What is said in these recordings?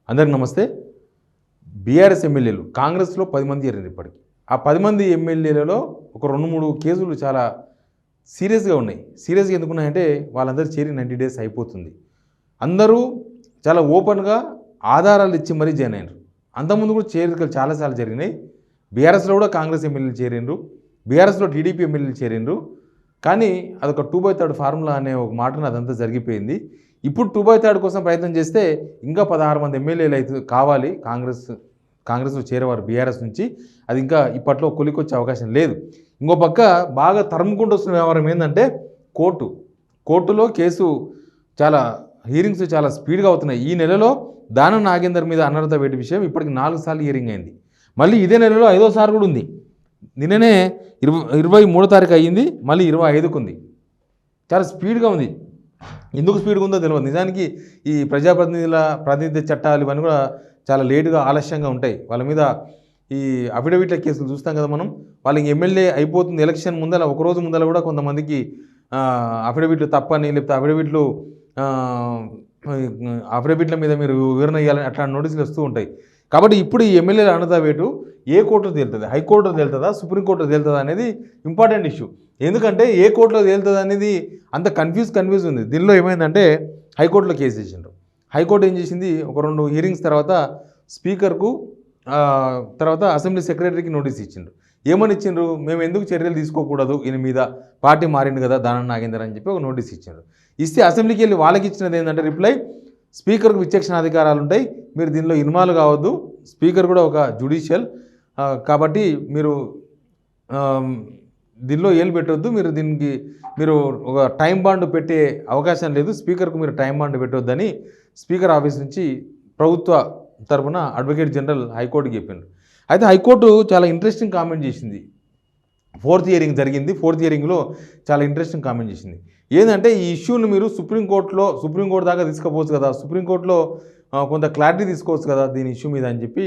అందరికి నమస్తే. బీఆర్ఎస్ ఎమ్మెల్యేలు కాంగ్రెస్లో 10 మంది చేరారు. ఇప్పటికి ఆ 10 మంది ఎమ్మెల్యేలలో ఒక 2-3 కేసులు చాలా సీరియస్గా ఉన్నాయి. సీరియస్గా ఎందుకున్నాయంటే వాళ్ళందరూ చేరి 90 డేస్ అయిపోతుంది. అందరూ చాలా ఓపెన్గా ఆధారాలు ఇచ్చి మరీ జాయిన్ అయినారు. అంతకుముందు కూడా చేరికలు చాలాసార్లు జరిగినాయి. బీఆర్ఎస్లో కూడా కాంగ్రెస్ ఎమ్మెల్యేలు చేరిండ్రు, బీఆర్ఎస్లో టీడీపీ ఎమ్మెల్యేలు చేరిండ్రు. కానీ అదొక 2/3 ఫార్ములా అనే ఒక మాటను అదంతా జరిగిపోయింది. ఇప్పుడు 2/3 కోసం ప్రయత్నం చేస్తే ఇంకా 16 మంది ఎమ్మెల్యేలు అయితే కావాలి. కాంగ్రెస్లో చేరేవారు బీఆర్ఎస్ నుంచి. అది ఇంకా ఇప్పట్లో కొలికొచ్చే అవకాశం లేదు. ఇంకో పక్క బాగా తరుముకుంటూ వస్తున్న వ్యవహారం ఏంటంటే కోర్టులో కేసు చాలా హీరింగ్స్ చాలా స్పీడ్గా అవుతున్నాయి. ఈ నెలలో దానం నాగేందర్ మీద అనర్హత వేటు విషయం ఇప్పటికి 4 సార్లు హీరింగ్ అయింది. మళ్ళీ ఇదే నెలలో 5వ సారి కూడా ఉంది. నిన్ననే 23వ తారీఖు అయ్యింది, మళ్ళీ 25కు ఉంది. చాలా స్పీడ్గా ఉంది. ఎందుకు స్పీడ్గా ఉందో తెలియదు. నిజానికి ఈ ప్రాతినిధ్య చట్టాలు ఇవన్నీ కూడా చాలా లేటుగా ఆలస్యంగా ఉంటాయి. వాళ్ళ మీద ఈ అఫిడవిట్ల కేసులు చూస్తాం కదా మనం. వాళ్ళకి ఎమ్మెల్యే అయిపోతుంది ఎలక్షన్ ముందర ఒకరోజు ముందర కూడా కొంతమందికి అఫిడవిట్లు తప్పని, లేకపోతే అఫిడవిట్ల మీద మీరు వివరణ ఇవ్వాలని అట్లాంటి నోటీసులు వస్తూ ఉంటాయి. కాబట్టి ఇప్పుడు ఈ ఎమ్మెల్యేల అనర్హత వేటు ఏ కోర్టులో తేలుతుంది, హైకోర్టులో తేలుతుందా, సుప్రీంకోర్టులో తేలుతుందా అనేది ఇంపార్టెంట్ ఇష్యూ. ఎందుకంటే ఏ కోర్టులో తేలుతుంది అనేది అంత కన్ఫ్యూజ్ ఉంది. దీనిలో ఏమైందంటే హైకోర్టులో కేసు చేసిండ్రు. హైకోర్టు ఏం చేసింది, ఒక 2 హీరింగ్స్ తర్వాత స్పీకర్కు తర్వాత అసెంబ్లీ సెక్రటరీకి నోటీస్ ఇచ్చిండ్రు. ఏమని ఇచ్చిండ్రు, మేము ఎందుకు చర్యలు తీసుకోకూడదు, ఈయన మీద పార్టీ మారిండు కదా దానం నాగేందర్ అని చెప్పి ఒక నోటీస్ ఇచ్చిండ్రు. ఇస్తే అసెంబ్లీకి వెళ్ళి వాళ్ళకి ఇచ్చినది ఏంటంటే రిప్లై, స్పీకర్కు విచక్షణ అధికారాలు ఉంటాయి, మీరు దీనిలో ఇన్వాల్వ్ కావద్దు, స్పీకర్ కూడా ఒక జ్యుడిషియల్ కాబట్టి మీరు దీనిలో ఏలు పెట్టవద్దు, మీరు ఒక టైం బాండ్ పెట్టే అవకాశం లేదు, స్పీకర్కు మీరు టైం బాండ్ పెట్టవద్దని స్పీకర్ ఆఫీస్ నుంచి ప్రభుత్వ తరఫున అడ్వకేట్ జనరల్ హైకోర్టుకి చెప్పిండ్రు. అయితే హైకోర్టు చాలా ఇంట్రెస్టింగ్ కామెంట్ చేసింది. 4th హియరింగ్ జరిగింది. 4th హియరింగ్లో చాలా ఇంట్రెస్టింగ్ కామెంట్ చేసింది. ఏంటంటే ఈ ఇష్యూని మీరు సుప్రీంకోర్టు దాకా తీసుకుపోవచ్చు కదా, సుప్రీంకోర్టులో కొంత క్లారిటీ తీసుకోవచ్చు కదా దీని ఇష్యూ మీద అని చెప్పి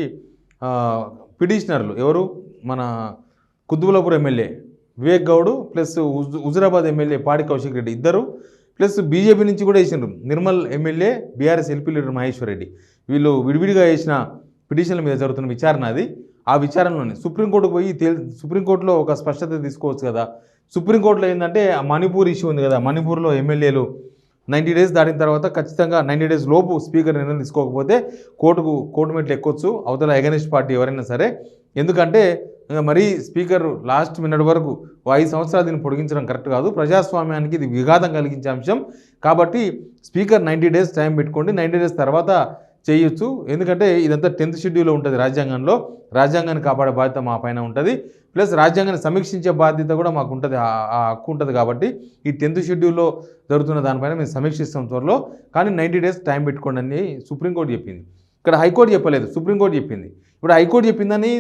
పిటిషనర్లు ఎవరు, మన Quthbullapur MLA Vivek Goud plus Huzurabad MLA Padi Kaushik Reddy ఇద్దరు ప్లస్ బీజేపీ నుంచి కూడా వేసిండ్రు Nirmal MLA, BRS LP leader Maheshwar Reddy. వీళ్ళు విడివిడిగా వేసిన పిటిషన్ల మీద జరుగుతున్న విచారణ అది. ఆ విచారణలోనే సుప్రీంకోర్టుకు పోయి సుప్రీంకోర్టులో ఒక స్పష్టత తీసుకోవచ్చు కదా. సుప్రీంకోర్టులో ఏంటంటే మణిపూర్ ఇష్యూ ఉంది కదా, మణిపూర్లో ఎమ్మెల్యేలు 90 డేస్ దాటిన తర్వాత ఖచ్చితంగా 90 డేస్ లోపు స్పీకర్ నిర్ణయం తీసుకోకపోతే కోర్టు మెట్లు ఎక్కొచ్చు అవతల ఎగనిస్ట్ పార్టీ ఎవరైనా సరే. ఎందుకంటే మరీ స్పీకర్ లాస్ట్ మినిట్ వరకు 5 సంవత్సరాలు దీన్ని పొడిగించడం కరెక్ట్ కాదు, ప్రజాస్వామ్యానికి ఇది విఘాతం కలిగించే అంశం. కాబట్టి స్పీకర్ 90 డేస్ టైం పెట్టుకోండి, 90 డేస్ తర్వాత చేయొచ్చు. ఎందుకంటే ఇదంతా 10th షెడ్యూల్లో ఉంటుంది రాజ్యాంగంలో, రాజ్యాంగాన్ని కాపాడే బాధ్యత మా పైన ఉంటుంది, ప్లస్ రాజ్యాంగాన్ని సమీక్షించే బాధ్యత కూడా మాకు ఉంటుంది, ఆ హక్కు ఉంటుంది. కాబట్టి ఈ 10th షెడ్యూల్లో జరుగుతున్న దానిపైన మేము సమీక్షిస్తాం త్వరలో, కానీ 90 డేస్ టైం పెట్టుకోండి అని సుప్రీంకోర్టు చెప్పింది. ఇక్కడ హైకోర్టు చెప్పలేదు, సుప్రీంకోర్టు చెప్పింది. ఇప్పుడు హైకోర్టు చెప్పిందని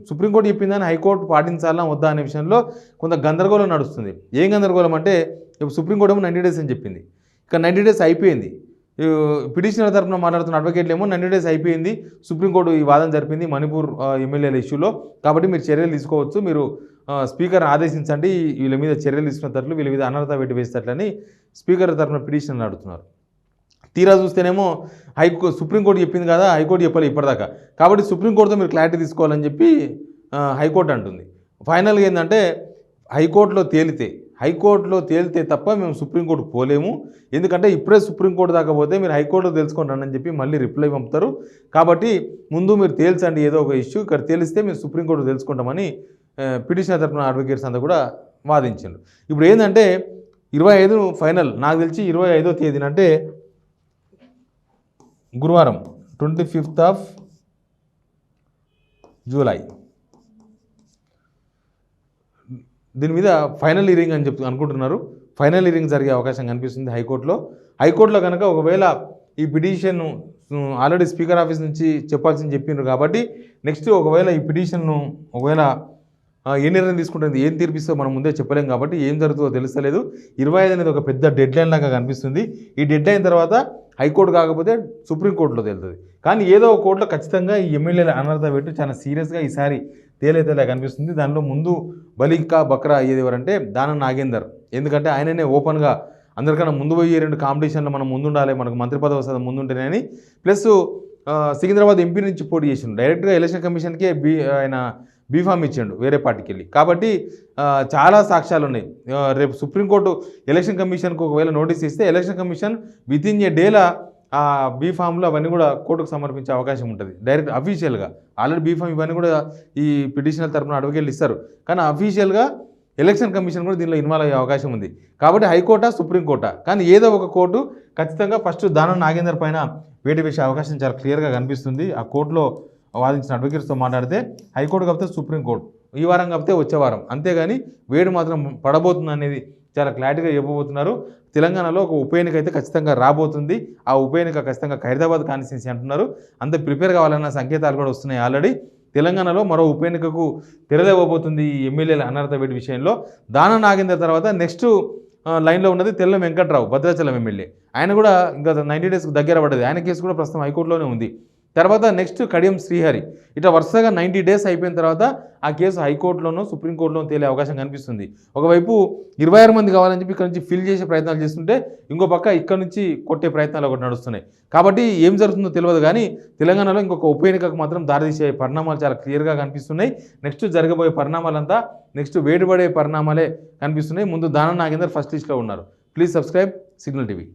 సుప్రీంకోర్టు చెప్పిందని హైకోర్టు పాటించాలా వద్దా అనే విషయంలో కొంత గందరగోళం నడుస్తుంది. ఏం గందరగోళం అంటే ఇప్పుడు సుప్రీంకోర్టు ఏమో 90 డేస్ అని చెప్పింది, ఇక 90 డేస్ అయిపోయింది. పిటిషనర్ తరఫున మాట్లాడుతున్న అడ్వకేట్లు ఏమో 90 డేస్ అయిపోయింది, సుప్రీంకోర్టు ఈ వాదన జరిపింది మణిపూర్ ఎమ్మెల్యేల ఇష్యూలో, కాబట్టి మీరు చర్యలు తీసుకోవచ్చు, మీరు స్పీకర్ ఆదేశించండి, వీళ్ళ మీద చర్యలు తీసుకున్నట్లు, వీళ్ళ మీద అనర్హత వేటు వేసేటట్లని స్పీకర్ తరఫున పిటిషనర్ అడుగుతున్నారు. తీరా చూస్తేనేమో సుప్రీంకోర్టు చెప్పింది కదా, హైకోర్టు చెప్పాలి ఇప్పటిదాకా, కాబట్టి సుప్రీంకోర్టుతో మీరు క్లారిటీ తీసుకోవాలని చెప్పి హైకోర్టు అంటుంది. ఫైనల్గా ఏంటంటే హైకోర్టులో తేలితే తప్ప మేము సుప్రీంకోర్టుకు పోలేము, ఎందుకంటే ఇప్పుడే సుప్రీంకోర్టు దాకా పోతే మీరు హైకోర్టులో తెలుసుకుంటానని చెప్పి మళ్ళీ రిప్లై పంపుతారు. కాబట్టి ముందు మీరు తేల్చండి ఏదో ఒక ఇష్యూ, ఇక్కడ తేలిస్తే మేము సుప్రీంకోర్టు తెలుసుకుంటామని పిటిషనర్ తరఫున అడ్వకేట్స్ అంతా కూడా వాదించారు. ఇప్పుడు ఏంటంటే 25 ఫైనల్, నాకు తెలిసి 25వ తేదీన అంటే గురువారం 25th జూలై దీని మీద ఫైనల్ హియరింగ్ అని అనుకుంటున్నారు. ఫైనల్ హియరింగ్ జరిగే అవకాశం కనిపిస్తుంది హైకోర్టులో కనుక ఒకవేళ ఈ పిటిషన్ ఆల్రెడీ స్పీకర్ ఆఫీస్ నుంచి చెప్పాల్సింది చెప్పిండ్రు కాబట్టి నెక్స్ట్ ఒకవేళ ఈ పిటిషన్ను ఒకవేళ ఏ నిర్ణయం తీసుకుంటుంది, ఏం తీర్పిస్తో మనం ముందే చెప్పలేం కాబట్టి ఏం జరుగుతుందో తెలుస్తలేదు. 25 అనేది ఒక పెద్ద డెడ్ లైన్ లాగా కనిపిస్తుంది. ఈ డెడ్ లైన్ తర్వాత హైకోర్టు కాకపోతే సుప్రీంకోర్టులో తేలుతుంది. కానీ ఏదో ఒక కోర్టులో ఖచ్చితంగా ఈ ఎమ్మెల్యేల అనర్హత వేటు చాలా సీరియస్గా ఈసారి తేలేలా కనిపిస్తుంది. దానిలో ముందు బలికా బక్రా అయ్యేది ఎవరంటే దానం నాగేందర్. ఎందుకంటే ఆయననే ఓపెన్గా అందరికన్నా ముందు పోయి 2 కాంపిటీషన్లో మనం ముందుండాలి, మనకు మంత్రి పదవి వస్తుంది ముందుంటేనే అని, ప్లస్ సికింద్రాబాద్ ఎంపీ నుంచి పోటీ చేసిండు. డైరెక్ట్గా ఎలక్షన్ కమిషన్కే ఆయన బీఫామ్ ఇచ్చిండు వేరే పార్టీకి వెళ్ళి. కాబట్టి చాలా సాక్ష్యాలు ఉన్నాయి. రేపు సుప్రీంకోర్టు ఎలక్షన్ కమిషన్కు ఒకవేళ నోటీస్ ఇస్తే ఎలక్షన్ కమిషన్ వితిన్ ఏ డేలా ఆ బీఫామ్లు అవన్నీ కూడా కోర్టుకు సమర్పించే అవకాశం ఉంటుంది. డైరెక్ట్ అఫీషియల్గా ఆల్రెడీ బీఫామ్ ఇవన్నీ కూడా ఈ పిటిషనల్ తరపున అడ్వకేట్లు ఇస్తారు. కానీ అఫీషియల్గా ఎలక్షన్ కమిషన్ కూడా దీనిలో ఇన్వాల్వ్ అయ్యే అవకాశం ఉంది. కాబట్టి హైకోర్టా సుప్రీంకోర్టా కానీ ఏదో ఒక కోర్టు ఖచ్చితంగా ఫస్ట్ దానం నాగేందర్ పైన వేటు వేసే అవకాశం చాలా క్లియర్గా కనిపిస్తుంది. ఆ కోర్టులో వాదించిన అడ్వకేట్స్తో మాట్లాడితే హైకోర్టు కాకపోతే సుప్రీంకోర్టు, ఈ వారం కాకపోతే వచ్చే వారం, అంతేగాని వేడి మాత్రం పడబోతుంది అనేది చాలా క్లారిటీగా చెప్పబోతున్నారు. తెలంగాణలో ఒక ఉప ఎన్నిక అయితే ఖచ్చితంగా రాబోతుంది. ఆ ఉప ఎన్నిక ఖచ్చితంగా ఖైరతాబాద్ కాన్స్టిట్యున్సీ అంటున్నారు. అంత ప్రిపేర్ కావాలన్న సంకేతాలు కూడా వస్తున్నాయి. ఆల్రెడీ తెలంగాణలో మరో ఉప ఎన్నికకు తెరలేవబోతుంది ఈ ఎమ్మెల్యేల అనర్హత వేటు విషయంలో. దానం నాగేందర్ తర్వాత నెక్స్ట్ లైన్లో ఉన్నది తెల్లం వెంకట్రావు, భద్రాచలం ఎమ్మెల్యే. ఆయన కూడా ఇంకా 90 డేస్కి దగ్గర పడ్డది. ఆయన కేసు కూడా ప్రస్తుతం హైకోర్టులోనే ఉంది. తర్వాత నెక్స్ట్ కడియం శ్రీహరి. ఇట్లా వరుసగా 90 డేస్ అయిపోయిన తర్వాత ఆ కేసు హైకోర్టులోనూ సుప్రీంకోర్టులోనూ తేలే అవకాశం కనిపిస్తుంది. ఒకవైపు 26 మంది కావాలని చెప్పి ఇక్కడ నుంచి ఫిల్ చేసే ప్రయత్నాలు చేస్తుంటే ఇంకో పక్క ఇక్కడ నుంచి కొట్టే ప్రయత్నాలు ఒకటి నడుస్తున్నాయి. కాబట్టి ఏం జరుగుతుందో తెలియదు కానీ తెలంగాణలో ఇంకొక ఉప ఎన్నికకు మాత్రం దారితీసే పరిణామాలు చాలా క్లియర్గా కనిపిస్తున్నాయి. నెక్స్ట్ జరగబోయే పరిణామాలంతా నెక్స్ట్ వేడిపడే పరిణామాలే కనిపిస్తున్నాయి. ముందు దానం నాగేందర్ ఫస్ట్ లిస్ట్లో ఉన్నారు. Please subscribe signal TV.